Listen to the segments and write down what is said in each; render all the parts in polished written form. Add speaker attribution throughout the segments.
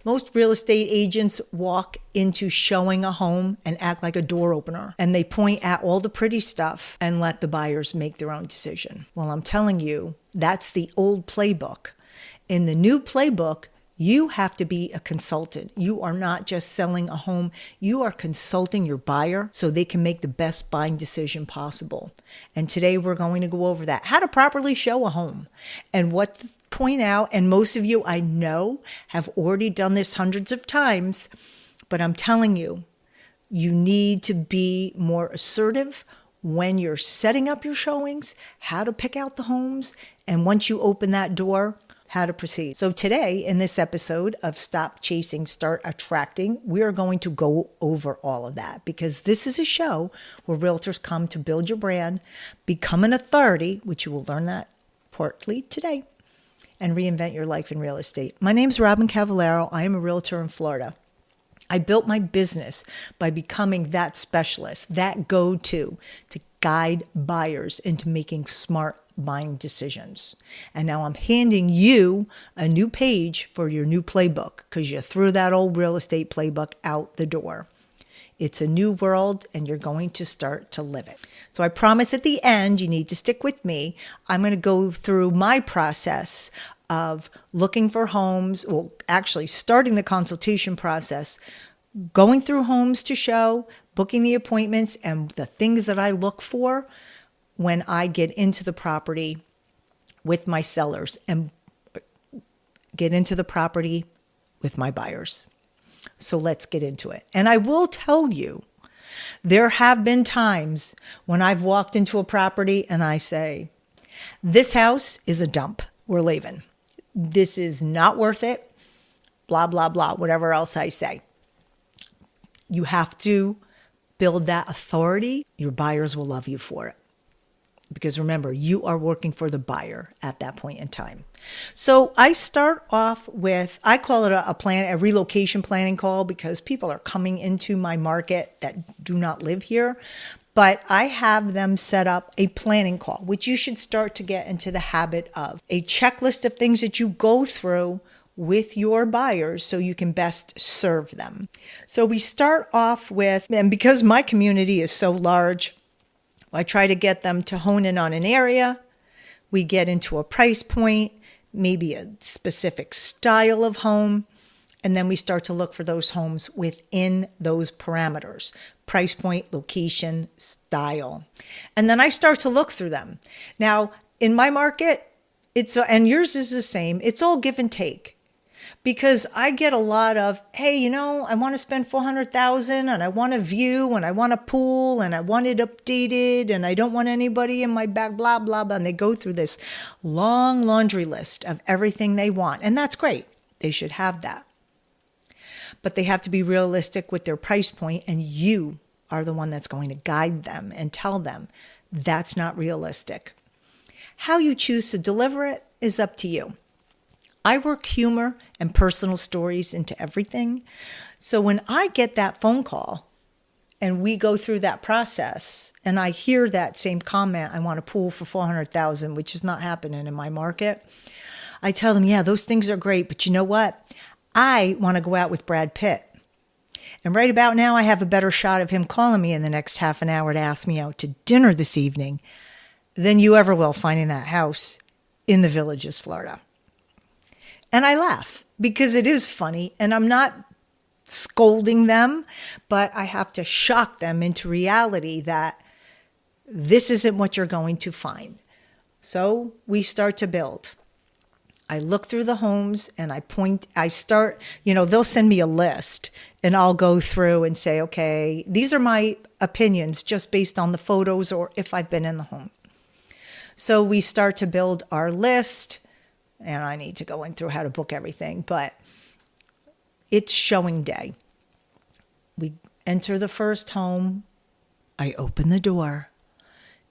Speaker 1: Most real estate agents walk into showing a home and act like a door opener, and they point at all the pretty stuff and let the buyers make their own decision. Well, I'm telling you, that's the old playbook. In the new playbook, you have to be a consultant. You are not just selling a home. You are consulting your buyer so they can make the best buying decision possible. And today we're going to go over that, how to properly show a home and what to point out. And most of you I know have already done this hundreds of times, but I'm telling you, you need to be more assertive when you're setting up your showings, how to pick out the homes, and once you open that door, how to proceed. So today, in this episode of Stop Chasing, Start Attracting, we are going to go over all of that because this is a show where realtors come to build your brand, become an authority, which you will learn that partly today, and reinvent your life in real estate. My name is Robyn Cavallaro. I am a realtor in Florida. I built my business by becoming that specialist, that go-to to guide buyers into making smart buying decisions. And now I'm handing you a new page for your new playbook because you threw that old real estate playbook out the door. It's a new world and you're going to start to live it. So I promise at the end, you need to stick with me. I'm going to go through my process of looking for homes, well, actually starting the consultation process, going through homes to show, booking the appointments, and the things that I look for when I get into the property with my sellers and get into the property with my buyers. So let's get into it. And I will tell you, there have been times when I've walked into a property and I say, this house is a dump. We're leaving. This is not worth it. Blah, blah, blah, whatever else I say. You have to build that authority. Your buyers will love you for it. Because remember, you are working for the buyer at that point in time. So I start off with, I call it a relocation planning call because people are coming into my market that do not live here. But I have them set up a planning call, which you should start to get into the habit of. A checklist of things that you go through with your buyers so you can best serve them. So we start off with, and because my community is so large, I try to get them to hone in on an area. We get into a price point, maybe a specific style of home, and then we start to look for those homes within those parameters: price point, location, style. And then I start to look through them. Now, in my market, and yours is the same, it's all give and take. Because I get a lot of, hey, I want to spend $400,000 and I want a view and I want a pool and I want it updated and I don't want anybody in my back, blah, blah, blah. And they go through this long laundry list of everything they want. And that's great. They should have that. But they have to be realistic with their price point, and you are the one that's going to guide them and tell them that's not realistic. How you choose to deliver it is up to you. I work humor and personal stories into everything. So when I get that phone call and we go through that process and I hear that same comment, I want a pool for $400,000, which is not happening in my market, I tell them, yeah, those things are great, but you know what? I want to go out with Brad Pitt. And right about now, I have a better shot of him calling me in the next half an hour to ask me out to dinner this evening than you ever will finding that house in the Villages, Florida. And I laugh because it is funny, and I'm not scolding them, but I have to shock them into reality that this isn't what you're going to find. So we start to build. I look through the homes and they'll send me a list and I'll go through and say, okay, these are my opinions just based on the photos or if I've been in the home. So we start to build our list. And I need to go in through how to book everything, but it's showing day. We enter the first home. I open the door,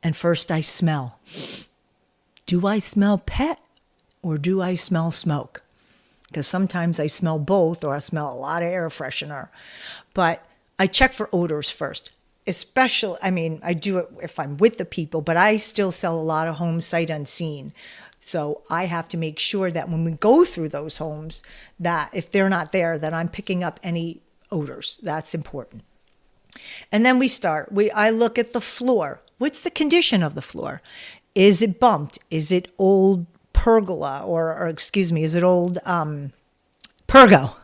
Speaker 1: and first I smell. Do I smell pet or do I smell smoke? Because sometimes I smell both, or I smell a lot of air freshener. But I check for odors first. Especially, I do it if I'm with the people, but I still sell a lot of homes sight unseen. So I have to make sure that when we go through those homes, that if they're not there, that I'm picking up any odors. That's important. And then I look at the floor. What's the condition of the floor? Is it bumped? Is it old pergola or excuse me, is it old pergo,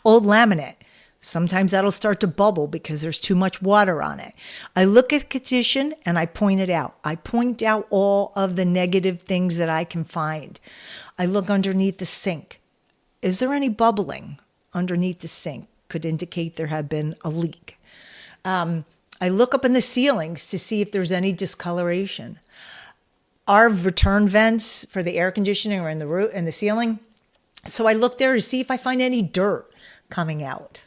Speaker 1: old laminate? Sometimes that'll start to bubble because there's too much water on it. I look at condition and I point it out. I point out all of the negative things that I can find. I look underneath the sink. Is there any bubbling underneath the sink? Could indicate there had been a leak. I look up in the ceilings to see if there's any discoloration. Our return vents for the air conditioning are in the roof and the ceiling. So I look there to see if I find any dirt coming out.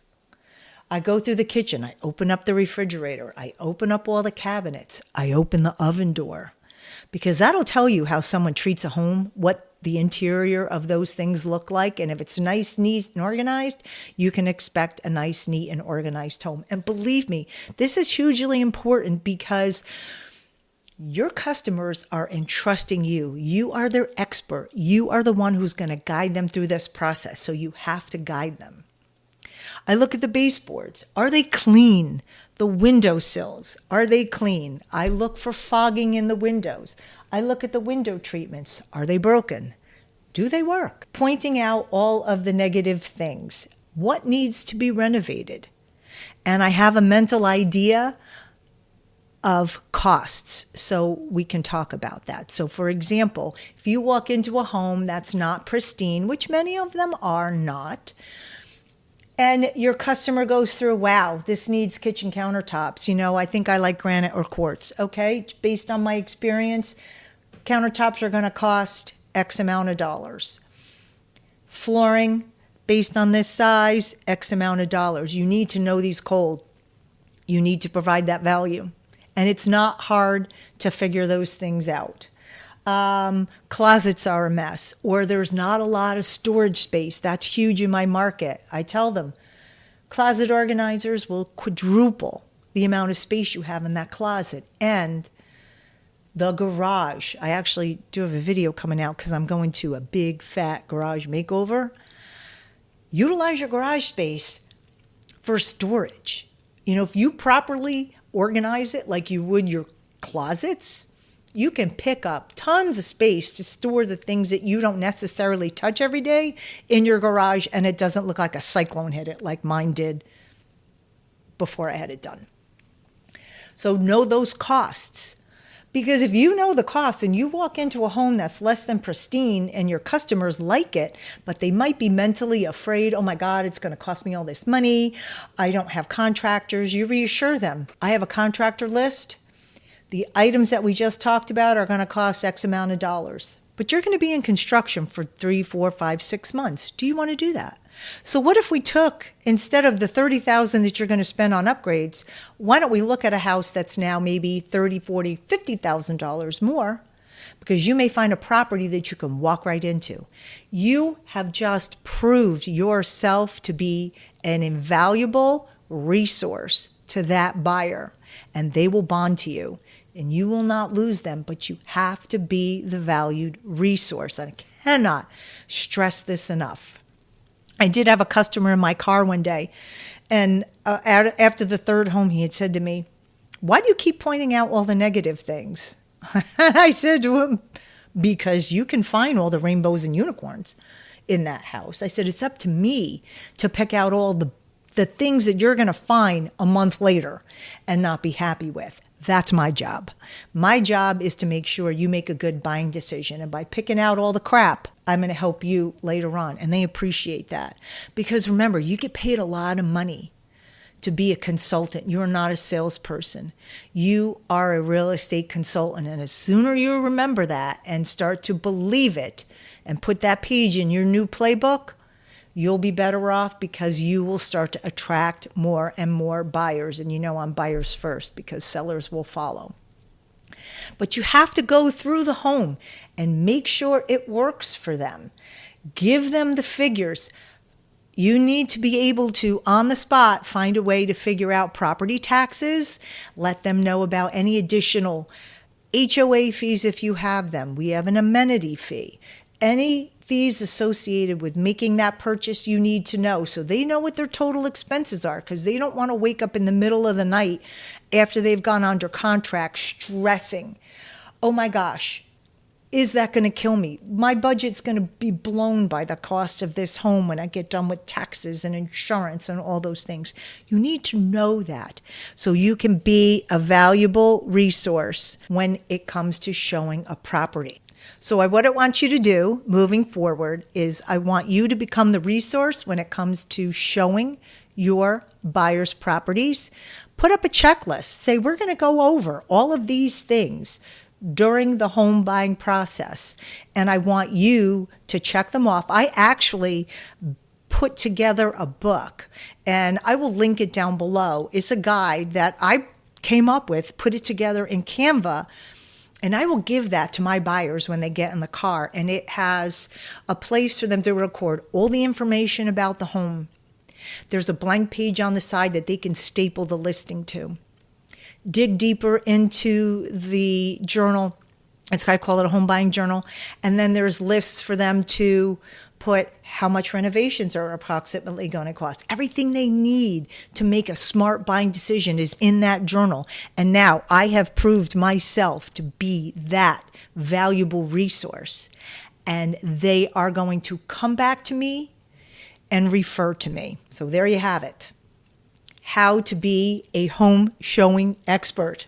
Speaker 1: I go through the kitchen. I open up the refrigerator. I open up all the cabinets. I open the oven door, because that'll tell you how someone treats a home, what the interior of those things look like. And if it's nice, neat, and organized, you can expect a nice, neat, and organized home. And believe me, this is hugely important because your customers are entrusting you. You are their expert. You are the one who's going to guide them through this process. So you have to guide them. I look at the baseboards. Are they clean? The windowsills, are they clean? I look for fogging in the windows. I look at the window treatments. Are they broken? Do they work? Pointing out all of the negative things. What needs to be renovated? And I have a mental idea of costs, so we can talk about that. So for example, if you walk into a home that's not pristine, which many of them are not, and your customer goes through, wow, this needs kitchen countertops. I think I like granite or quartz. Okay, based on my experience, countertops are going to cost X amount of dollars. Flooring, based on this size, X amount of dollars. You need to know these cold. You need to provide that value. And it's not hard to figure those things out. Closets are a mess, or there's not a lot of storage space. That's huge in my market. I tell them, closet organizers will quadruple the amount of space you have in that closet. And the garage, I actually do have a video coming out because I'm going to a big fat garage makeover. Utilize your garage space for storage. If you properly organize it like you would your closets, you can pick up tons of space to store the things that you don't necessarily touch every day in your garage, and it doesn't look like a cyclone hit it like mine did before I had it done. So know those costs, because if you know the costs and you walk into a home that's less than pristine and your customers like it, but they might be mentally afraid, oh my God, it's going to cost me all this money. I don't have contractors. You reassure them. I have a contractor list. The items that we just talked about are going to cost X amount of dollars, but you're going to be in construction for 3, 4, 5, 6 months. Do you want to do that? So what if we took, instead of the $30,000 that you're going to spend on upgrades, why don't we look at a house that's now maybe $30,000, $40,000, $50,000 more? Because you may find a property that you can walk right into. You have just proved yourself to be an invaluable resource to that buyer, and they will bond to you. And you will not lose them, but you have to be the valued resource. I cannot stress this enough. I did have a customer in my car one day, and after the third home, he had said to me, why do you keep pointing out all the negative things? I said to him, because you can find all the rainbows and unicorns in that house. I said, it's up to me to pick out all the things that you're going to find a month later and not be happy with. That's my job. My job is to make sure you make a good buying decision. And by picking out all the crap, I'm going to help you later on. And they appreciate that. Because remember, you get paid a lot of money to be a consultant. You're not a salesperson. You are a real estate consultant. And as sooner you remember that and start to believe it and put that page in your new playbook, you'll be better off, because you will start to attract more and more buyers. And I'm buyers first, because sellers will follow. But you have to go through the home and make sure it works for them. Give them the figures. You need to be able to, on the spot, find a way to figure out property taxes. Let them know about any additional HOA fees if you have them. We have an amenity fee. Any fees associated with making that purchase you need to know so they know what their total expenses are, because they don't want to wake up in the middle of the night after they've gone under contract stressing, oh my gosh, is that going to kill me? My budget's going to be blown by the cost of this home when I get done with taxes and insurance and all those things. You need to know that so you can be a valuable resource when it comes to showing a property. So what I want you to do moving forward is I want you to become the resource when it comes to showing your buyers' properties. Put up a checklist. Say, we're going to go over all of these things during the home buying process, and I want you to check them off. I actually put together a book, and I will link it down below. It's a guide that I came up with, put it together in Canva, and I will give that to my buyers when they get in the car, and it has a place for them to record all the information about the home. There's a blank page on the side that they can staple the listing to. Dig deeper into the journal. I call it a home buying journal. And then there's lists for them to put how much renovations are approximately going to cost. Everything they need to make a smart buying decision is in that journal. And now I have proved myself to be that valuable resource. And they are going to come back to me and refer to me. So there you have it. How to be a home showing expert.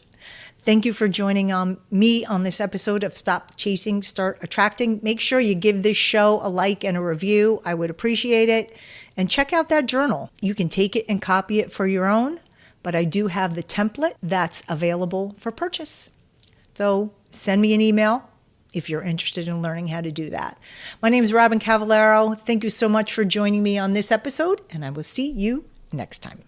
Speaker 1: Thank you for joining me on this episode of Stop Chasing, Start Attracting. Make sure you give this show a like and a review. I would appreciate it. And check out that journal. You can take it and copy it for your own, but I do have the template that's available for purchase. So send me an email if you're interested in learning how to do that. My name is Robyn Cavallaro. Thank you so much for joining me on this episode, and I will see you next time.